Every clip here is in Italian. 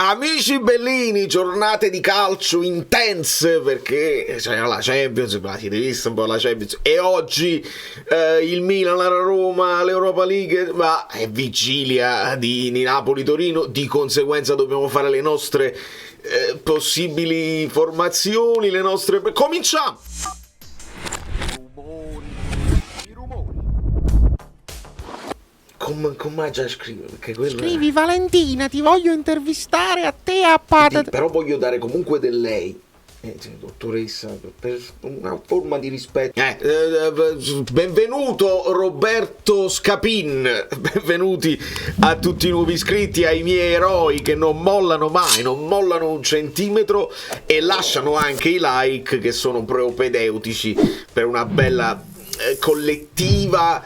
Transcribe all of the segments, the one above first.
Amici bellini, giornate di calcio intense perché c'è la Champions, l'avete visto un po' la Champions, e oggi il Milan, la Roma, l'Europa League, ma è vigilia di Napoli-Torino, di conseguenza dobbiamo fare le nostre possibili formazioni, le nostre... Cominciamo! Come già scrivo? Perché quello Scrivi Valentina, ti voglio intervistare a te a patata. però voglio dare comunque del lei. Dottoressa, per una forma di rispetto. Benvenuto Roberto Scapin. Benvenuti a tutti i nuovi iscritti, ai miei eroi che non mollano mai, non mollano un centimetro e lasciano anche i like che sono propedeutici per una bella collettiva,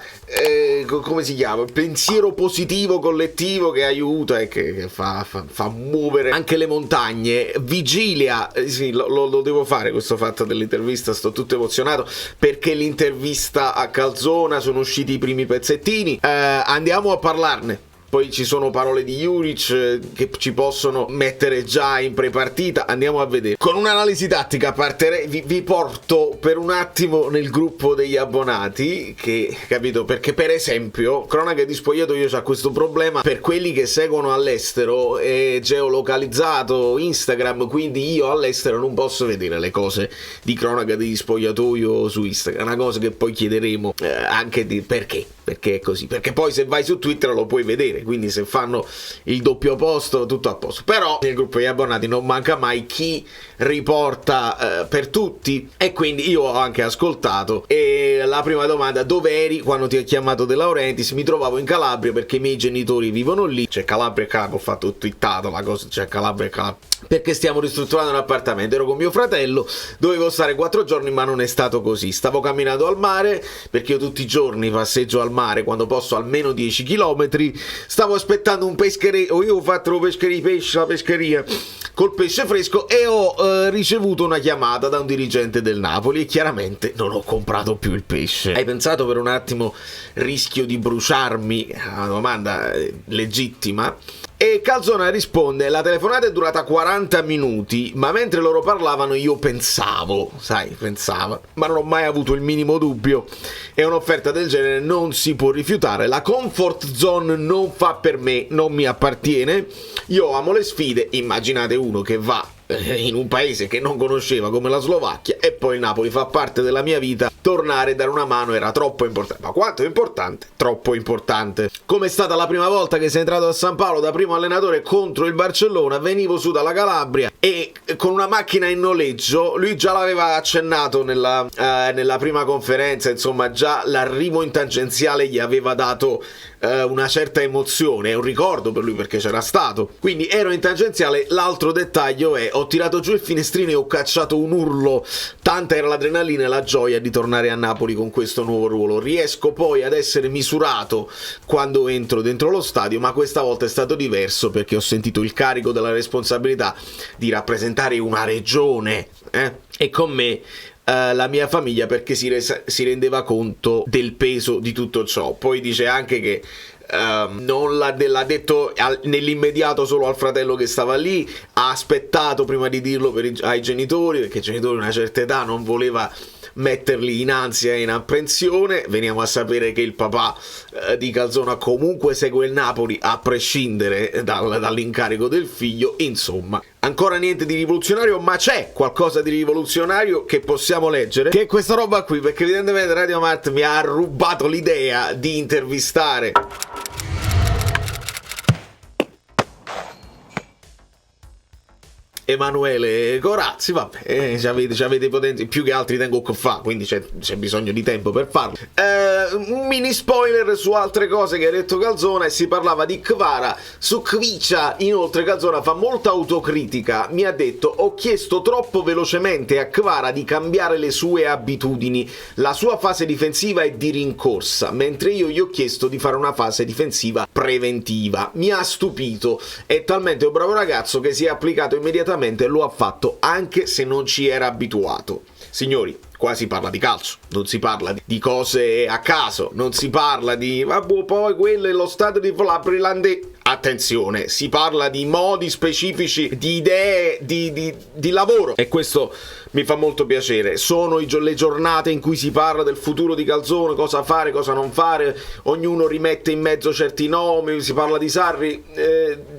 come si chiama? Pensiero positivo collettivo che aiuta e che fa muovere anche le montagne. Vigilia, sì, lo devo fare questo fatto dell'intervista, sto tutto emozionato perché l'intervista a Calzona, sono usciti i primi pezzettini, andiamo a parlarne. Poi ci sono parole di Juric che ci possono mettere già in prepartita, andiamo a vedere. Con un'analisi tattica vi porto per un attimo nel gruppo degli abbonati, che, capito, perché per esempio, cronache di spogliatoio c'ha questo problema per quelli che seguono all'estero, è geolocalizzato Instagram, quindi io all'estero non posso vedere le cose di cronaca di spogliatoio su Instagram, una cosa che poi chiederemo anche di perché è così, perché poi se vai su Twitter lo puoi vedere, quindi se fanno il doppio posto tutto a posto. Però nel gruppo degli abbonati non manca mai chi riporta per tutti, e quindi io ho anche ascoltato. E la prima domanda: dove eri quando ti ha chiamato De Laurentiis? Mi trovavo in Calabria perché i miei genitori vivono lì. C'è Calabria e Calabria, ho fatto twittato la cosa, c'è Calabria e Calabria perché stiamo ristrutturando un appartamento. Ero con mio fratello, dovevo stare 4 giorni ma non è stato così. Stavo camminando al mare perché io tutti i giorni passeggio al mare quando posso almeno 10 km. Stavo aspettando un peschereccio, io ho fatto la pescheria col pesce fresco, e ho ricevuto una chiamata da un dirigente del Napoli e chiaramente non ho comprato più il pesce. Hai pensato per un attimo rischio di bruciarmi? Una domanda legittima. E Calzona risponde: la telefonata è durata 40 minuti, ma mentre loro parlavano io pensavo, ma non ho mai avuto il minimo dubbio, e un'offerta del genere non si può rifiutare. La comfort zone non fa per me, non mi appartiene, io amo le sfide. Immaginate uno che va in un paese che non conosceva come la Slovacchia e poi il Napoli fa parte della mia vita, tornare e dare una mano era troppo importante. Ma quanto è importante? Troppo importante. Come è stata la prima volta che sei entrato a San Paolo da primo allenatore contro il Barcellona, venivo su dalla Calabria e con una macchina in noleggio, lui già l'aveva accennato nella prima conferenza, insomma già l'arrivo in tangenziale gli aveva dato una certa emozione, è un ricordo per lui perché c'era stato, quindi ero in tangenziale. L'altro dettaglio è: ho tirato giù il finestrino e ho cacciato un urlo, tanta era l'adrenalina e la gioia di tornare a Napoli con questo nuovo ruolo. Riesco poi ad essere misurato quando entro dentro lo stadio, ma questa volta è stato diverso perché ho sentito il carico della responsabilità di rappresentare una regione e con me la mia famiglia, perché si rendeva conto del peso di tutto ciò. Poi dice anche che non l'ha detto nell'immediato solo al fratello che stava lì, ha aspettato prima di dirlo ai genitori, perché i genitori a una certa età non voleva metterli in ansia e in apprensione. Veniamo a sapere che il papà di Calzona comunque segue il Napoli a prescindere dall'incarico del figlio. Insomma, ancora niente di rivoluzionario, ma c'è qualcosa di rivoluzionario che possiamo leggere, che è questa roba qui, perché evidentemente Radio Mart mi ha rubato l'idea di intervistare Emanuele Corazzi. Vabbè, ci avete potenza, più che altri tengo a fa, quindi c'è bisogno di tempo per farlo. Un mini spoiler su altre cose che ha detto Calzona, e si parlava di Kvara su Kvicia. Inoltre Calzona fa molta autocritica, mi ha detto: ho chiesto troppo velocemente a Kvara di cambiare le sue abitudini, la sua fase difensiva è di rincorsa, mentre io gli ho chiesto di fare una fase difensiva preventiva. Mi ha stupito, è talmente un bravo ragazzo che si è applicato immediatamente, lo ha fatto anche se non ci era abituato. Signori, qua si parla di calcio, non si parla di cose a caso, non si parla di vabbè, poi quello è lo stato di Flabrilande. Attenzione, si parla di modi specifici, di idee, di lavoro, e questo mi fa molto piacere. Sono le giornate in cui si parla del futuro di Calzone, cosa fare, cosa non fare, ognuno rimette in mezzo certi nomi, si parla di Sarri,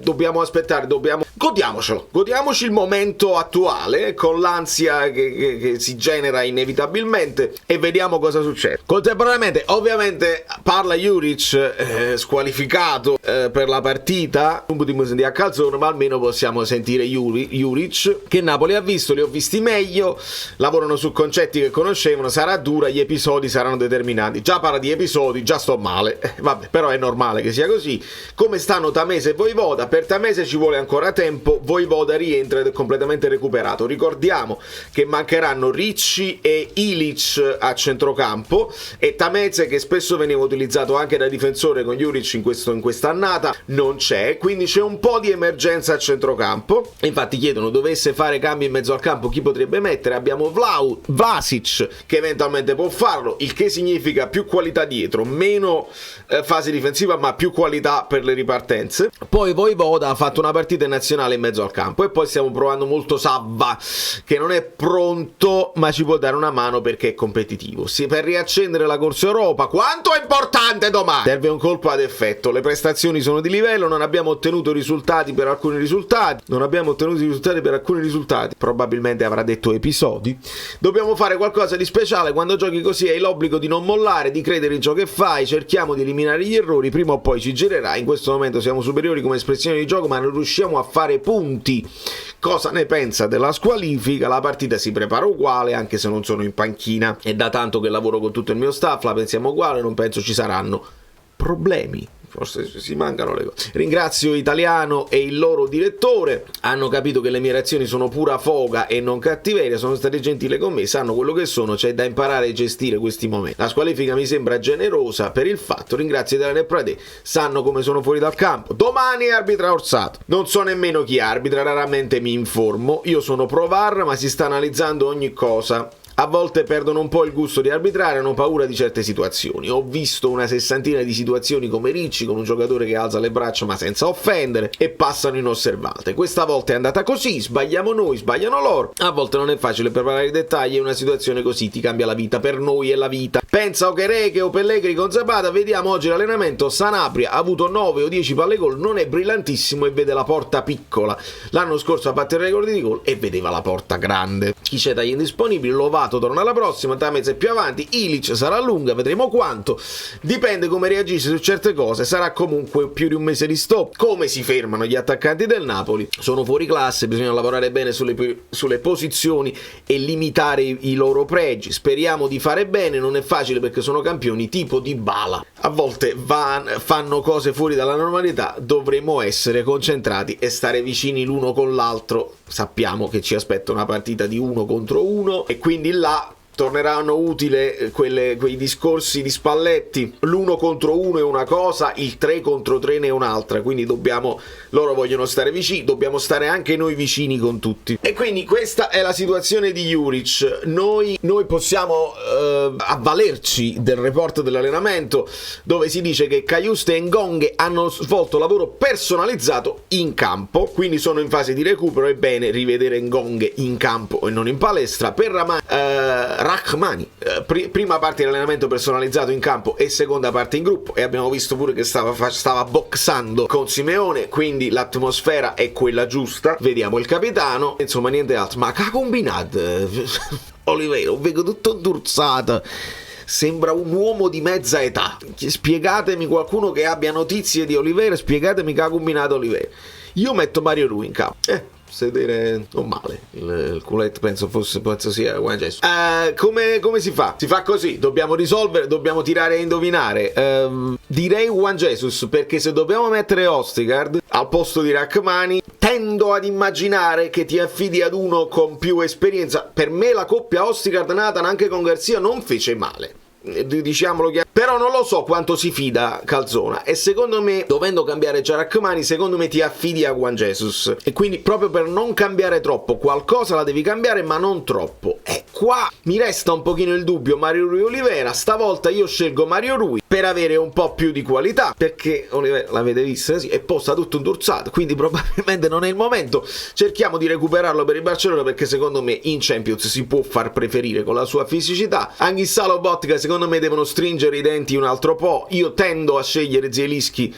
dobbiamo aspettare, godiamoci il momento attuale con l'ansia che si genera inevitabilmente, e vediamo cosa succede. Contemporaneamente ovviamente parla Juric, squalificato per la partita, non potremmo sentire a Calzone, ma almeno possiamo sentire Juric, che Napoli ha visto, li ho visti meglio, lavorano su concetti che conoscevano, sarà dura, gli episodi saranno determinati. Già parla di episodi, già sto male, vabbè, però è normale che sia così. Come stanno Tamese e Voivoda? Per Tamese ci vuole ancora tempo, Voivoda rientra ed è completamente recuperato. Ricordiamo che mancheranno Ricci e Ilic a centrocampo, e Tameze, che spesso veniva utilizzato anche da difensore con Juric in quest'annata, non c'è, quindi c'è un po' di emergenza a centrocampo. Infatti chiedono, dovesse fare cambi in mezzo al campo, chi potrebbe mettere? Abbiamo Vlasic che eventualmente può farlo, il che significa più qualità dietro, meno fase difensiva ma più qualità per le ripartenze. Poi Voivoda ha fatto una partita in nazionale in mezzo al campo, e poi stiamo provando molto Savva, che non è pronto ma ci può dare una mano perché è competitivo. Sì, per riaccendere la Corsa Europa, quanto è importante domani, serve un colpo ad effetto. Le prestazioni sono di livello, non abbiamo ottenuto risultati per alcuni risultati, probabilmente avrà detto episodi. Dobbiamo fare qualcosa di speciale, quando giochi così hai l'obbligo di non mollare, di credere in ciò che fai, cerchiamo di eliminare gli errori, prima o poi ci girerà. In questo momento siamo superiori come espressione di gioco, ma non riusciamo a fare punti. Cosa ne pensa della squalifica? La partita si prepara uguale, anche se non sono in panchina, è da tanto che lavoro con tutto il mio staff, la pensiamo uguale, non penso ci saranno problemi. Forse si mancano le cose. Ringrazio Italiano e il loro direttore, hanno capito che le mie reazioni sono pura foga e non cattiveria, sono stati gentili con me, sanno quello che sono, c'è da imparare a gestire questi momenti. La squalifica mi sembra generosa per il fatto, ringrazio Italiano e Prade, sanno come sono fuori dal campo. Domani arbitra Orsato, non so nemmeno chi arbitra, raramente mi informo, io sono pro VAR, ma si sta analizzando ogni cosa. A volte perdono un po' il gusto di arbitrare, hanno paura di certe situazioni. Ho visto una sessantina di situazioni come Ricci, con un giocatore che alza le braccia ma senza offendere, e passano inosservate. Questa volta è andata così, sbagliamo noi, sbagliano loro. A volte non è facile preparare i dettagli, e una situazione così ti cambia la vita. Per noi è la vita. Pensa Okereke o Pellegrini con Zapata, vediamo oggi l'allenamento. Sanabria ha avuto 9 o 10 palle gol, non è brillantissimo e vede la porta piccola. L'anno scorso ha fatto il record di gol e vedeva la porta grande. Chi c'è dagli indisponibili? Lovato torna alla prossima, Tameze è più avanti, Ilic sarà lunga, vedremo quanto, dipende come reagisce su certe cose, sarà comunque più di un mese di stop. Come si fermano gli attaccanti del Napoli? Sono fuori classe, bisogna lavorare bene sulle posizioni e limitare i loro pregi. Speriamo di fare bene, non è facile perché sono campioni tipo Dybala, a volte fanno cose fuori dalla normalità, dovremo essere concentrati e stare vicini l'uno con l'altro. Sappiamo che ci aspetta una partita di 1 contro 1 e quindi là torneranno utili quei discorsi di Spalletti. L'1 contro 1 è una cosa, il 3 contro 3 ne è un'altra, quindi loro vogliono stare vicini, dobbiamo stare anche noi vicini con tutti. E quindi questa è la situazione di Juric. Noi possiamo avvalerci del report dell'allenamento, dove si dice che Cajuste e Ngonghe hanno svolto lavoro personalizzato in campo, quindi sono in fase di recupero. È bene rivedere Ngonghe in campo e non in palestra. Per Rachmani, prima parte di allenamento personalizzato in campo e seconda parte in gruppo, e abbiamo visto pure che stava boxando con Simeone, quindi l'atmosfera è quella giusta. Vediamo il capitano, insomma niente altro. Ma che ha combinato Oliveira? Vedo tutto durzato, sembra un uomo di mezza età. Spiegatemi, qualcuno che abbia notizie di Oliveira, spiegatemi che ha combinato Oliveira. Io metto Mario Rui in campo. Sedere non male, il culetto penso sia Juan Jesus. Come si fa? Si fa così, dobbiamo risolvere, dobbiamo tirare a indovinare. Direi Juan Jesus, perché se dobbiamo mettere Ostigard al posto di Rachmani, tendo ad immaginare che ti affidi ad uno con più esperienza. Per me la coppia Ostigard-Nathan anche con Garzia non fece male. diciamolo chiaro. Però non lo so quanto si fida Calzona, e secondo me, dovendo cambiare già Rachmani, secondo me ti affidi a Juan Jesus, e quindi proprio per non cambiare troppo, qualcosa la devi cambiare ma non troppo. E qua mi resta un pochino il dubbio Mario Rui Oliveira. Stavolta io scelgo Mario Rui per avere un po' più di qualità, perché Oliveira l'avete vista, sì, e posta tutto un dorsato, quindi probabilmente non è il momento. Cerchiamo di recuperarlo per il Barcellona, perché secondo me in Champions si può far preferire con la sua fisicità. Anghissà, Lobotka secondo me devono stringere i denti un altro po'. Io tendo a scegliere Zielinski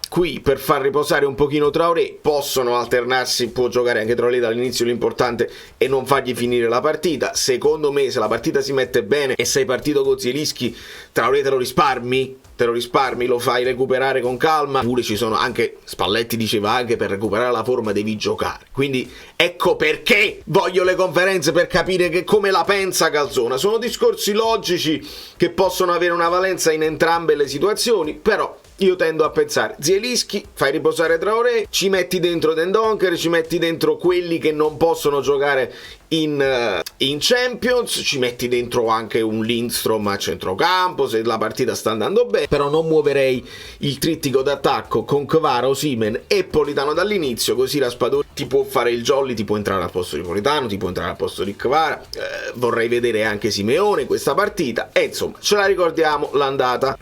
qui per far riposare un pochino Traoré. Possono alternarsi, può giocare anche Traoré dall'inizio, l'importante è non fargli finire la partita. Secondo me, se la partita si mette bene e sei partito con Zielinski, Traoré te lo risparmi, lo fai recuperare con calma. Pure ci sono anche, Spalletti diceva anche, per recuperare la forma devi giocare. Quindi ecco perché voglio le conferenze, per capire che come la pensa Calzona. Sono discorsi logici che possono avere una valenza in entrambe le situazioni, però io tendo a pensare Zielinski, fai riposare Traoré, ci metti dentro Dendoncker, ci metti dentro quelli che non possono giocare in Champions, ci metti dentro anche un Lindstrom a centrocampo se la partita sta andando bene. Però non muoverei il trittico d'attacco con Kvara, Osimhen e Politano dall'inizio, così Raspadori ti può fare il jolly, ti può entrare al posto di Politano, ti può entrare al posto di Kvara. Vorrei vedere anche Simeone in questa partita, e insomma ce la ricordiamo l'andata,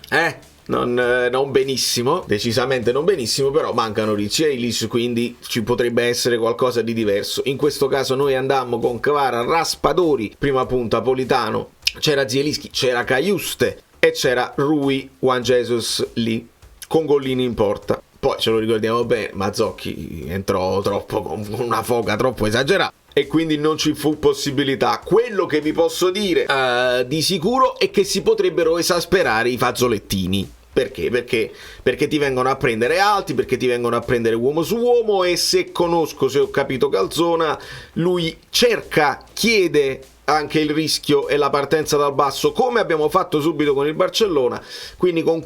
non benissimo, decisamente non benissimo, però mancano Ricci e Illich, quindi ci potrebbe essere qualcosa di diverso. In questo caso noi andammo con Kvara, Raspadori, prima punta Politano, c'era Zielinski, c'era Cajuste e c'era Rui, Juan Jesus lì, con Gollini in porta. Poi ce lo ricordiamo bene, Mazzocchi entrò troppo, con una foga troppo esagerata, e quindi non ci fu possibilità. Quello che vi posso dire di sicuro è che si potrebbero esasperare i fazzolettini. Perché? Perché ti vengono a prendere alti, perché ti vengono a prendere uomo su uomo, e se ho capito Calzona, lui chiede anche il rischio e la partenza dal basso, come abbiamo fatto subito con il Barcellona, quindi con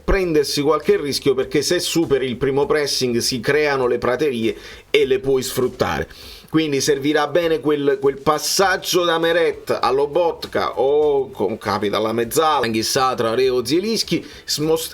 prendersi qualche rischio, perché se superi il primo pressing si creano le praterie e le puoi sfruttare. Quindi servirà bene quel passaggio da Meret a Lobotka, o con capita alla mezzala, Anghissà, Traoré o Zielinski.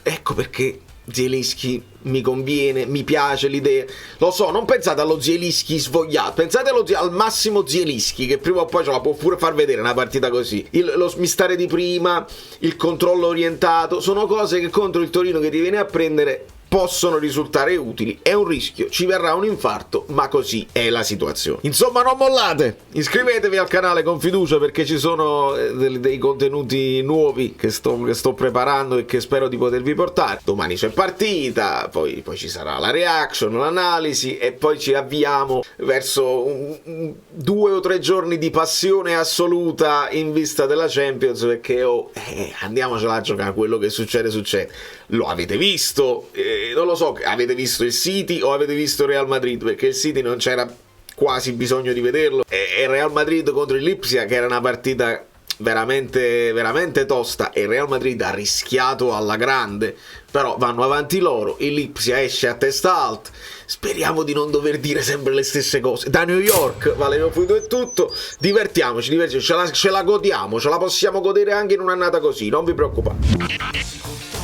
Ecco perché Zielinski mi conviene, mi piace l'idea. Lo so, non pensate allo Zielinski svogliato, pensate al massimo Zielinski, che prima o poi ce la può pure far vedere una partita così. Lo smistare di prima, il controllo orientato, sono cose che contro il Torino, che ti viene a prendere, possono risultare utili. È un rischio, ci verrà un infarto, ma così è la situazione. Insomma, non mollate, iscrivetevi al canale con fiducia, perché ci sono dei contenuti nuovi che sto preparando e che spero di potervi portare. Domani c'è partita, poi ci sarà la reaction, l'analisi, e poi ci avviamo verso 2 o 3 giorni di passione assoluta in vista della Champions, perché andiamocela a giocare, quello che succede. Lo avete visto, non lo so, avete visto il City o avete visto il Real Madrid, perché il City non c'era quasi bisogno di vederlo, e il Real Madrid contro il Lipsia, che era una partita veramente, veramente tosta, e il Real Madrid ha rischiato alla grande, però vanno avanti loro, il Lipsia esce a testa alta. Speriamo di non dover dire sempre le stesse cose. Da New York, Valerio Fuito è tutto, divertiamoci, ce la godiamo, ce la possiamo godere anche in un'annata così, non vi preoccupate.